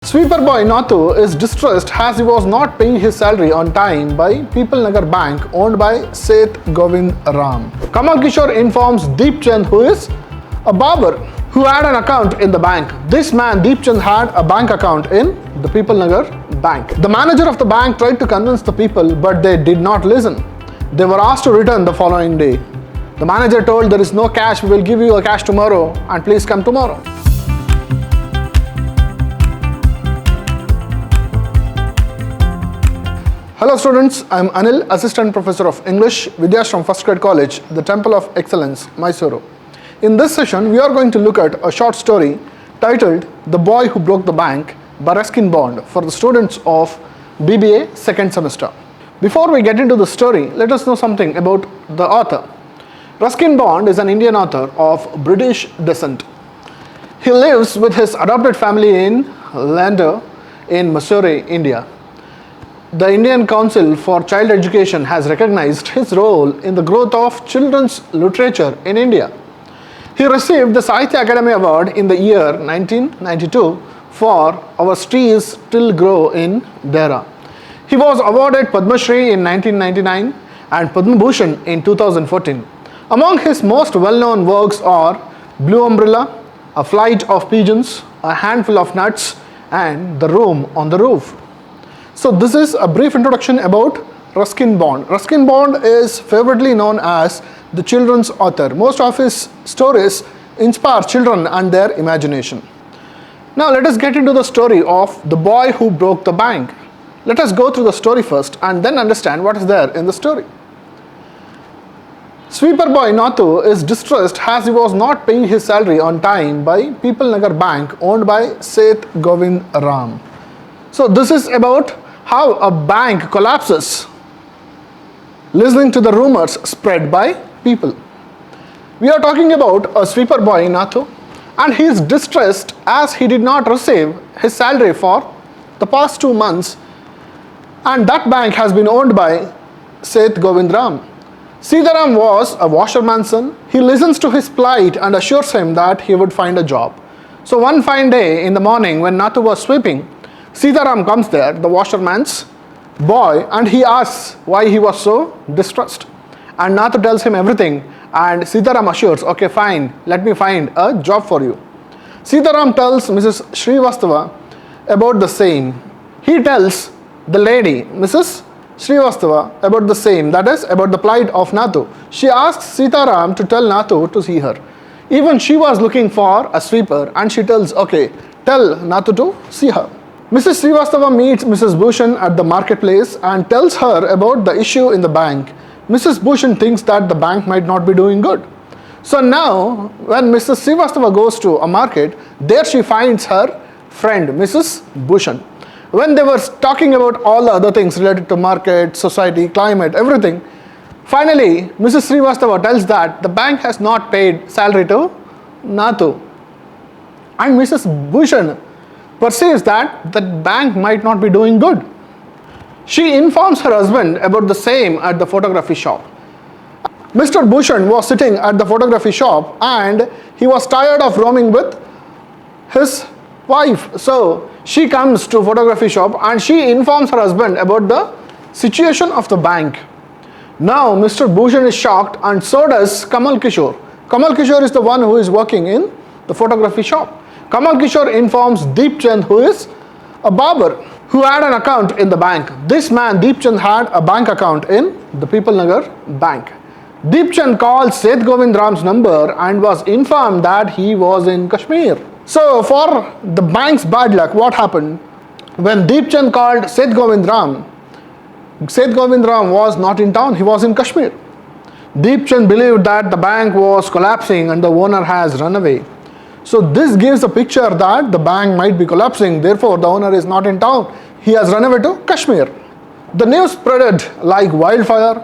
Sweeper boy Nathu is distressed as he was not paying his salary on time by People Nagar Bank owned by Seth Govind Ram. Kamal Kishore informs Deep Chand, who is a barber, who had an account in the bank. This man, Deep Chand, had a bank account in the People Nagar Bank. The manager of the bank tried to convince the people, but they did not listen. They were asked to return the following day. The manager told, "There is no cash, we will give you a cash tomorrow and please come tomorrow." Hello students, I am Anil, Assistant Professor of English, Vidhyaashram First Grade College, the Temple of Excellence, MYSURU. In this session, we are going to look at a short story titled The Boy Who Broke the Bank by Ruskin Bond for the students of BBA second semester. Before we get into the story, let us know something about the author. Ruskin Bond is an Indian author of British descent. He lives with his adopted family in Lander in MYSURU, India. The Indian Council for Child Education has recognized his role in the growth of children's literature in India. He received the Sahitya Academy Award in the year 1992 for Our Trees Still Grow in Dehra. He was awarded Padma Shri in 1999 and Padma Bhushan in 2014. Among his most well-known works are Blue Umbrella, A Flight of Pigeons, A Handful of Nuts, and The Room on the Roof. So this is a brief introduction about Ruskin Bond. Ruskin Bond is favourably known as the children's author. Most of his stories inspire children and their imagination. Now let us get into the story of The Boy Who Broke the Bank. Let us go through the story first and then understand what is there in the story. Sweeper boy Nathu is distressed as he was not paying his salary on time by People Nagar Bank owned by Seth Govind Ram. So this is about how a bank collapses, listening to the rumors spread by people. We are talking about a sweeper boy Nathu, and he is distressed as he did not receive his salary for the past 2 months, and that bank has been owned by Seth Govind Ram. Sitaram was a washerman's son. He listens to his plight and assures him that he would find a job. So one fine day in the morning when Nathu was sweeping, Sitaram comes there, the washerman's boy, and he asks why he was so distressed. And Nathu tells him everything, and Sitaram assures, "Okay, fine, let me find a job for you." Sitaram tells Mrs. Srivastava about the same. He tells the lady, Mrs. Srivastava, about the same, that is, about the plight of Nathu. She asks Sitaram to tell Nathu to see her. Even she was looking for a sweeper, and she tells, "Okay, tell Nathu to see her." Mrs. Srivastava meets Mrs. Bhushan at the marketplace and tells her about the issue in the bank. Mrs. Bhushan thinks that the bank might not be doing good. So now, when Mrs. Srivastava goes to a market, there she finds her friend, Mrs. Bhushan. When they were talking about all the other things related to market, society, climate, everything, finally, Mrs. Srivastava tells that the bank has not paid salary to Nathu. And Mrs. Bhushan perceives that the bank might not be doing good. She informs her husband about the same at the photography shop. Mr. Bhushan was sitting at the photography shop and he was tired of roaming with his wife. So she comes to photography shop and she informs her husband about the situation of the bank. Now Mr. Bhushan is shocked and so does Kamal Kishore. Kamal Kishore is the one who is working in the photography shop. Kamal Kishore informs Deep Chand, who is a barber, who had an account in the bank. This man, Deep Chand, had a bank account in the People Nagar Bank. Deep Chand called Seth Govind Ram's number and was informed that he was in Kashmir. So for the bank's bad luck, what happened? When Deep Chand called Seth Govind Ram was not in town, he was in Kashmir. Deep Chand believed that the bank was collapsing and the owner has run away. So this gives a picture that the bank might be collapsing, therefore the owner is not in town. He has run away to Kashmir. The news spread like wildfire.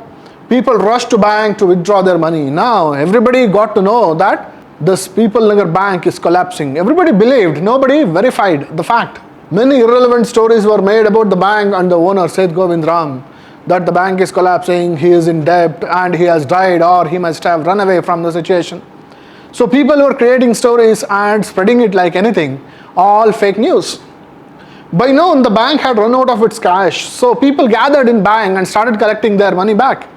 People rushed to bank to withdraw their money. Now everybody got to know that this People Nagar Bank is collapsing. Everybody believed, nobody verified the fact. Many irrelevant stories were made about the bank and the owner Seth Govind Ram, that the bank is collapsing, he is in debt and he has died or he must have run away from the situation. So people were creating stories and spreading it like anything, all fake news. By noon, the bank had run out of its cash, so people gathered in bank and started collecting their money back.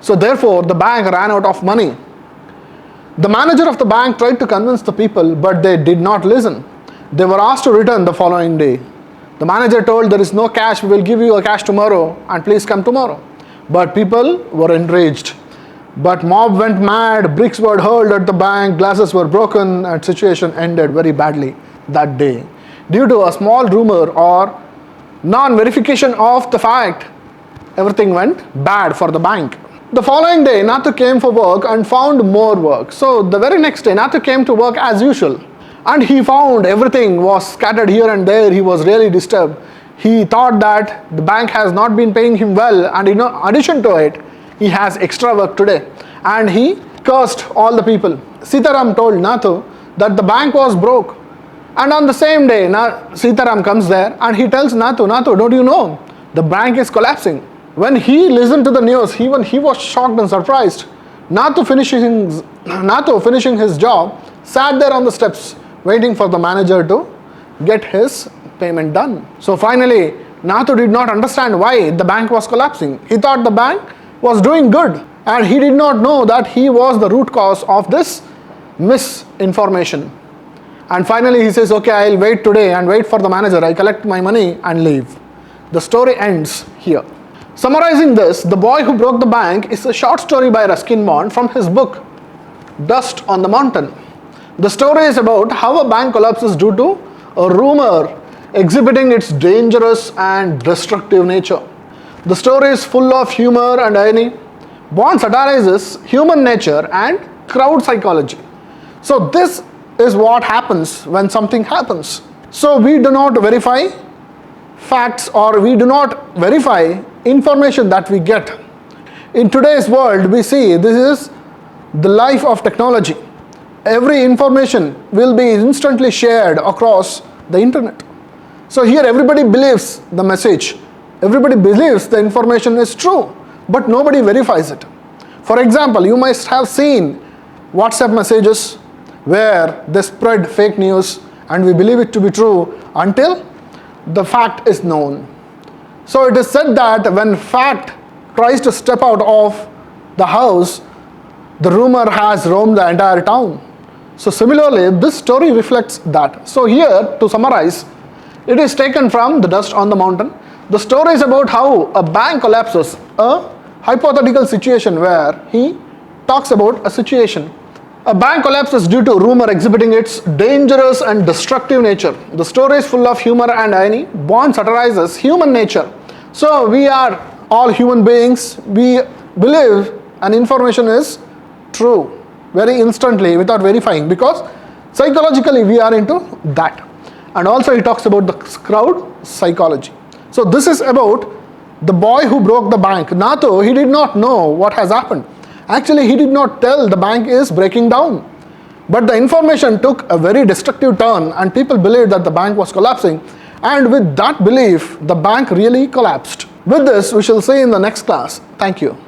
So therefore, the bank ran out of money. The manager of the bank tried to convince the people, but they did not listen. They were asked to return the following day. The manager told, there is no cash, we will give you a cash tomorrow and please come tomorrow. But people were enraged. But mob went mad, bricks were hurled at the bank, glasses were broken, and situation ended very badly that day. Due to a small rumor or non-verification of the fact, everything went bad for the bank. The following day, Nathu came for work and found more work. So the very next day, Nathu came to work as usual. And he found everything was scattered here and there. He was really disturbed. He thought that the bank has not been paying him well, and in addition to it, he has extra work today. And he cursed all the people. Sitaram told Nathu that the bank was broke. And on the same day, Sitaram comes there and he tells Nathu, Nathu, don't you know, the bank is collapsing. When he listened to the news, even he was shocked and surprised. Nathu finishing his job, sat there on the steps waiting for the manager to get his payment done. So finally, Nathu did not understand why the bank was collapsing. He thought the bank was doing good, and he did not know that he was the root cause of this misinformation. And finally he says, okay, I'll wait today and wait for the manager. I collect my money and leave. The story ends here. Summarizing this, The Boy Who Broke the Bank is a short story by Ruskin Bond from his book, Dust on the Mountain. The story is about how a bank collapses due to a rumor exhibiting its dangerous and destructive nature. The story is full of humor and irony. Bond satirizes human nature and crowd psychology. So this is what happens when something happens. So we do not verify facts, or we do not verify information that we get. In today's world, we see this is the life of technology. Every information will be instantly shared across the internet. So here everybody believes the message. Everybody believes the information is true, but nobody verifies it. For example, you must have seen WhatsApp messages where they spread fake news and we believe it to be true until the fact is known. So it is said that when fact tries to step out of the house, the rumor has roamed the entire town. So similarly, this story reflects that. So here, to summarize, it is taken from The Dust on the Mountain. The story is about how a bank collapses, a hypothetical situation where he talks about a situation. A bank collapses due to rumor exhibiting its dangerous and destructive nature. The story is full of humor and irony. Bond satirizes human nature. So we are all human beings. We believe an information is true very instantly without verifying, because psychologically we are into that. And also he talks about the crowd psychology. So this is about the boy who broke the bank. Nathu, he did not know what has happened. Actually, he did not tell the bank is breaking down. But the information took a very destructive turn and people believed that the bank was collapsing. And with that belief, the bank really collapsed. With this, we shall see in the next class. Thank you.